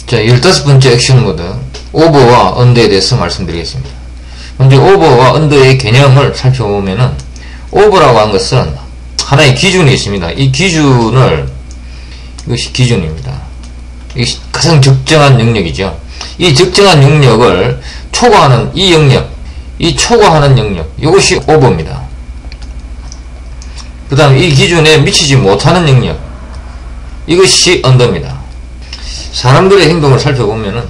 자, 15번째 액션 모드, 오버와 언더에 대해서 말씀드리겠습니다. 먼저 오버와 언더의 개념을 살펴보면은, 오버라고 하는 것은 하나의 기준이 있습니다. 이 기준을, 이것이 기준입니다. 이것이 가장 적정한 영역이죠. 이 적정한 영역을 초과하는 이 영역, 이 초과하는 영역, 이것이 오버입니다. 그 다음에 이 기준에 미치지 못하는 영역, 이것이 언더입니다. 사람들의 행동을 살펴보면은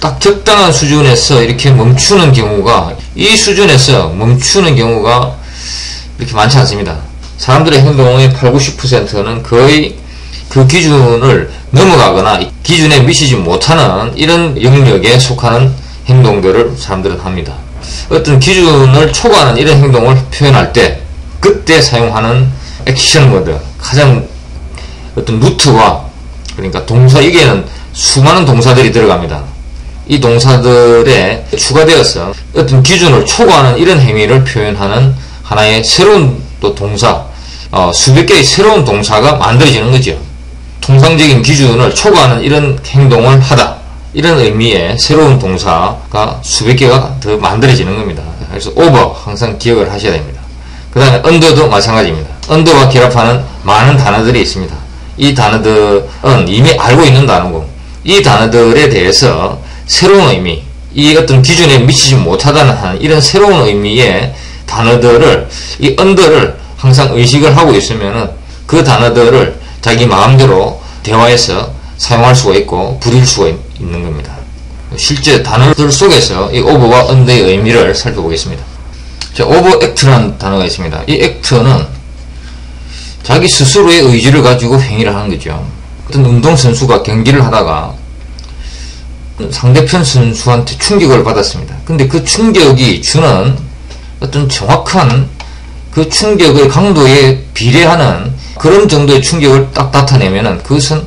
딱 적당한 수준에서 이렇게 멈추는 경우가, 이 수준에서 멈추는 경우가 이렇게 많지 않습니다. 사람들의 행동의 80~90%는 거의 그 기준을 넘어가거나 기준에 미치지 못하는 이런 영역에 속하는 행동들을 사람들은 합니다. 어떤 기준을 초과하는 이런 행동을 표현할 때 그때 사용하는 액션 모드, 가장 어떤 루트와, 그러니까 동사, 여기에는 수많은 동사들이 들어갑니다. 이 동사들에 추가되어서 어떤 기준을 초과하는 이런 행위를 표현하는 하나의 새로운 또 동사, 수백 개의 새로운 동사가 만들어지는 거죠. 통상적인 기준을 초과하는 이런 행동을 하다, 이런 의미의 새로운 동사가 수백 개가 더 만들어지는 겁니다. 그래서 오버 항상 기억을 하셔야 됩니다. 그 다음에 언더도 마찬가지입니다. 언더와 결합하는 많은 단어들이 있습니다. 이 단어들은 이미 알고 있는 단어고, 이 단어들에 대해서 새로운 의미, 이 어떤 기준에 미치지 못하다는 이런 새로운 의미의 단어들을, 이 언더를 항상 의식을 하고 있으면은 그 단어들을 자기 마음대로 대화에서 사용할 수가 있고 부릴 수가 있는 겁니다. 실제 단어들 속에서 이 오버와 언더의 의미를 살펴보겠습니다. 자, 오버 액트라는 단어가 있습니다. 이 액트는 자기 스스로의 의지를 가지고 행위를 하는 거죠. 어떤 운동선수가 경기를 하다가 상대편 선수한테 충격을 받았습니다. 근데 그 충격이 주는 어떤 정확한 그 충격의 강도에 비례하는 그런 정도의 충격을 딱 나타내면은 그것은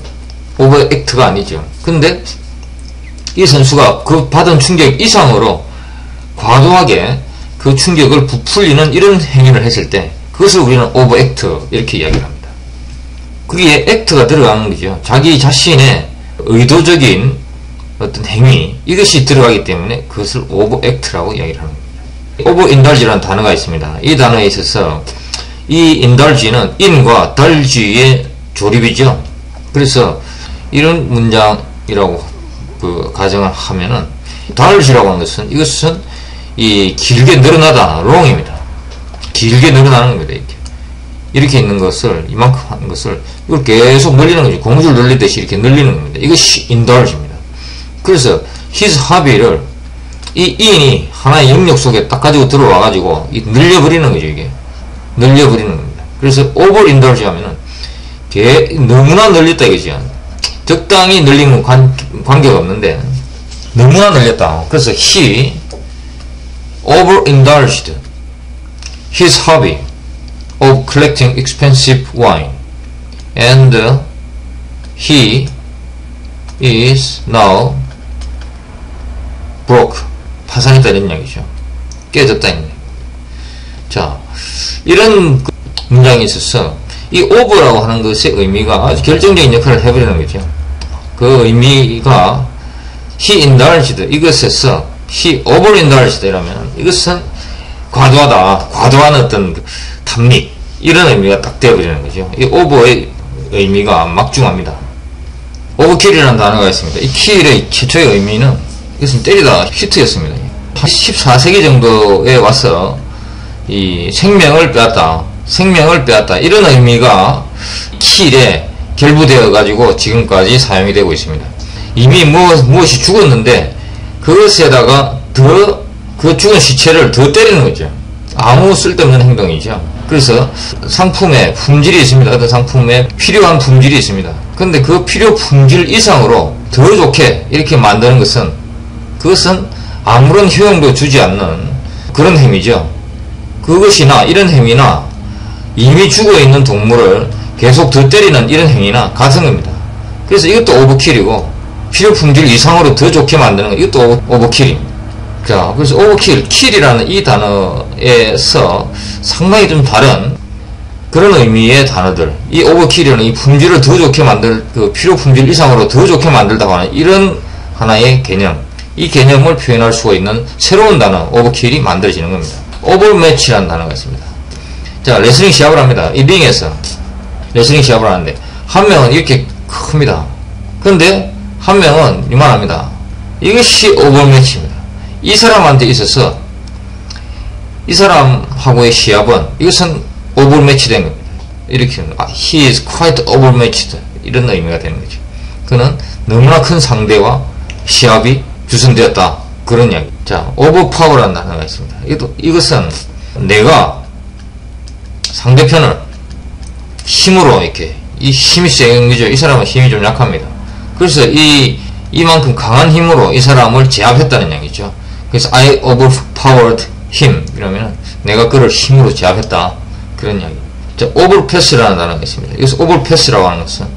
오버 액트가 아니죠. 근데 이 선수가 그 받은 충격 이상으로 과도하게 그 충격을 부풀리는 이런 행위를 했을 때 그것을 우리는 오버 액트 이렇게 이야기를 합니다. 거기에 액트가 들어가는 거죠. 자기 자신의 의도적인 어떤 행위, 이것이 들어가기 때문에 그것을 오버 액트라고 이야기를 하는 겁니다. 오버 인달지라는 단어가 있습니다. 이 단어에 있어서 이 인달지는 인과 달지의 조립이죠. 그래서 이런 문장이라고 가정을 하면은, 달지라고 하는 것은, 이것은 이 길게 늘어나다, 롱입니다. 길게 늘어나는 겁니다. 이렇게 있는 것을, 이만큼 하는 것을 이걸 계속 늘리는 거죠. 고무줄 늘리듯이 이렇게 늘리는 겁니다. 이것이 인달지입니다. 그래서 his hobby를 이 인이 하나의 영역 속에 딱 가지고 들어와 가지고 늘려버리는 거죠. 이게 늘려버리는 겁니다. 그래서 over indulge 하면은 너무나 늘렸다 이거죠. 적당히 늘린 건 관계가 없는데 너무나 늘렸다. 그래서 he over indulged his hobby of collecting expensive wine and he is now broke, 파산했다 이런 이야기죠. 깨졌다 이런 이야기. 자, 이런 문장이 있어서 이 over라고 하는 것의 의미가 아주 결정적인 역할을 해버리는 거죠. 그 의미가 he indulged, 이것에서 he over indulged 이라면 이것은 과도하다, 과도한 어떤 탐닉, 이런 의미가 딱 되어버리는 거죠. 이 over의 의미가 막중합니다. 오버킬이라는 단어가 있습니다. 이 킬의 최초의 의미는 이것은 때리다 히트였습니다. 14세기 정도에 와서 이 생명을 빼앗다 이런 의미가 킬에 결부되어 가지고 지금까지 사용이 되고 있습니다. 이미 무엇이 죽었는데 그것에다가 그 죽은 시체를 더 때리는 거죠. 아무 쓸데없는 행동이죠. 그래서 상품에 품질이 있습니다. 어떤 상품에 필요한 품질이 있습니다. 근데 그 필요 품질 이상으로 더 좋게 이렇게 만드는 그것은 아무런 효용도 주지 않는 그런 행위죠. 그것이나 이런 행위나 이미 죽어있는 동물을 계속 더 때리는 이런 행위나 같은 겁니다. 그래서 이것도 오버킬이고 필요 품질 이상으로 더 좋게 만드는 것, 이것도 오버킬입니다. 자, 그래서 오버킬, 킬이라는 이 단어에서 상당히 좀 다른 그런 의미의 단어들, 이 오버킬이라는 이 품질을 더 좋게 만들, 그 필요 품질 이상으로 더 좋게 만들다고 하는 이런 하나의 개념, 이 개념을 표현할 수가 있는 새로운 단어, 오버킬이 만들어지는 겁니다. 오버매치라는 단어가 있습니다. 자, 레슬링 시합을 합니다. 이 링에서 레슬링 시합을 하는데, 한 명은 이렇게 큽니다. 그런데 한 명은 이만합니다. 이것이 오버매치입니다. 이 사람한테 있어서 이 사람하고의 시합은 이것은 오버매치된 겁니다. 이렇게 he is quite overmatched 이런 의미가 되는 거죠. 그는 너무나 큰 상대와 시합이 주선되었다 그런 이야기. 자, overpower라는 단어가 있습니다. 이것은 내가 상대편을 힘으로 이렇게 이 힘이 세는 거죠. 이 사람은 힘이 좀 약합니다. 그래서 이만큼 강한 힘으로 이 사람을 제압했다는 얘기죠. 그래서 I overpowered him 이러면 내가 그를 힘으로 제압했다 그런 이야기. 자, overpass라는 단어가 있습니다. 여기서 overpass라고 하는 것은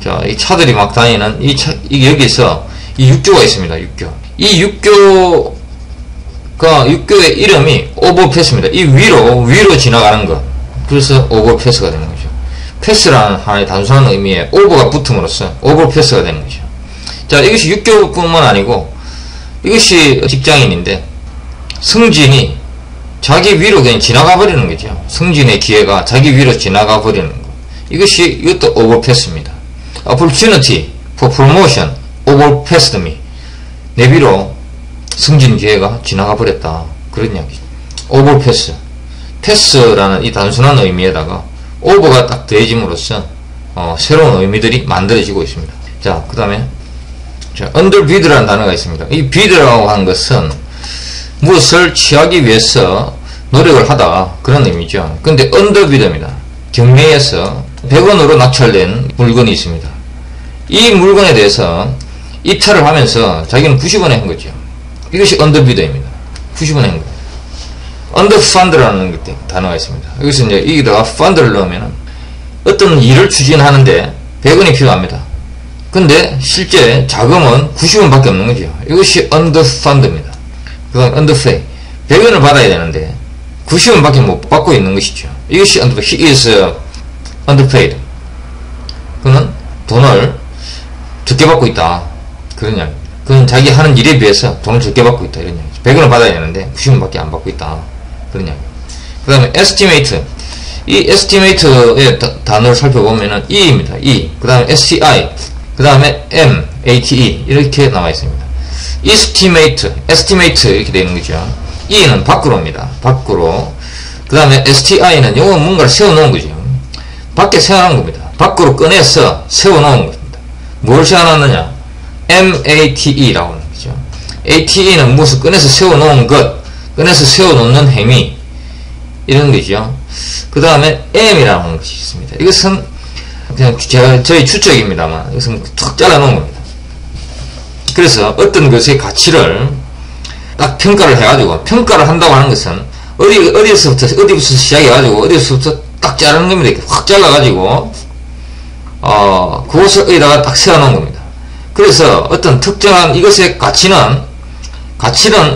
자, 이 차들이 막 다니는 이게 여기서 이 육교가 있습니다. 육교. 이 육교의 이름이 overpass입니다. 이 위로 지나가는 것. 그래서 overpass가 되는 거죠. 패스라는 하나의 단순한 의미의 over가 붙음으로써 overpass가 되는 거죠. 자, 이것이 육교뿐만 아니고 이것이 직장인인데 승진이 자기 위로 그냥 지나가 버리는 거죠. 승진의 기회가 자기 위로 지나가 버리는 거. 이것도 overpass입니다. opportunity for promotion overpassed me. 내 위로 승진 기회가 지나가 버렸다. 그런 이야기죠. overpass. 패스라는 이 단순한 의미에다가 over가 딱 더해짐으로써 새로운 의미들이 만들어지고 있습니다. 자, 그 다음에 underbid라는 단어가 있습니다. 이 bid라고 하는 것은 무엇을 취하기 위해서 노력을 하다 그런 의미죠. 근데 underbid입니다. 경매에서 100원으로 낙찰된 물건이 있습니다. 이 물건에 대해서 입찰을 하면서 자기는 90원에 한 거죠. 이것이 underbid입니다. 90원에 한 거예요. underfund라는 단어가 있습니다. 여기서 이제 여기다가 fund를 넣으면 어떤 일을 추진하는데 100원이 필요합니다. 근데 실제 자금은 90원밖에 없는 거죠. 이것이 underfund입니다. 그 다음 underpay. 100원을 받아야 되는데 90원밖에 못 받고 있는 것이죠. 이것이 underpay. He is underpaid. 그는 돈을 적게 받고 있다. 그런 이야기입니다. 그는 자기 하는 일에 비해서 돈을 적게 받고 있다. 이런 이야기죠. 100원을 받아야 되는데 90원밖에 안 받고 있다. 그런 이야기. 그 다음에 estimate. 이 estimate의 단어를 살펴보면은 E입니다. E. 그 다음에 STI. 그 다음에 M, ATE. 이렇게 나와 있습니다. estimate 이렇게 되는 거죠. E는 밖으로입니다. 밖으로. 그 다음에 STI는 요건 뭔가를 세워놓은 거죠. 밖에 세워놓은 겁니다. 밖으로 꺼내서 세워놓은 겁니다. 뭘 세워놨느냐? MATE라고 하는 거죠. ATE는 무엇을 꺼내서 세워놓은 것, 꺼내서 세워놓는 행위, 이런 거죠. 그 다음에 M이라고 하는 것이 있습니다. 이것은 그냥 저희 추측입니다만, 이것은 툭 잘라놓은 겁니다. 그래서 어떤 것의 가치를 딱 평가를 해가지고, 평가를 한다고 하는 것은 어디서부터 시작해가지고, 어디서부터 딱 자르는 겁니다. 이렇게 확 잘라가지고, 그것을 여기다가 딱 세워놓은 겁니다. 그래서 어떤 특정한 이것의 가치는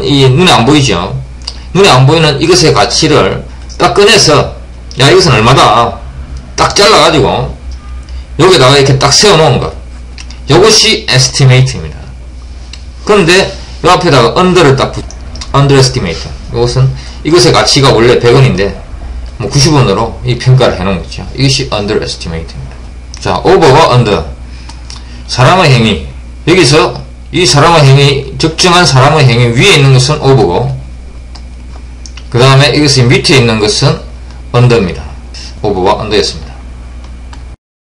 이 눈에 안 보이죠. 눈에 안 보이는 이것의 가치를 딱 꺼내서, 야, 이것은 얼마다. 딱 잘라가지고, 여기다가 이렇게 딱 세워놓은 것. 이것이 estimate입니다. 그런데 이 앞에다가 under를 딱 underestimate. 이것의 가치가 원래 100원인데 뭐 90원으로 이 평가를 해놓은 거죠. 이것이 underestimate입니다. 자, over와 under. 사람의 행위. 여기서 이 사람의 행위, 적정한 사람의 행위 위에 있는 것은 over고, 그 다음에 이것이 밑에 있는 것은 under입니다. over와 under였습니다.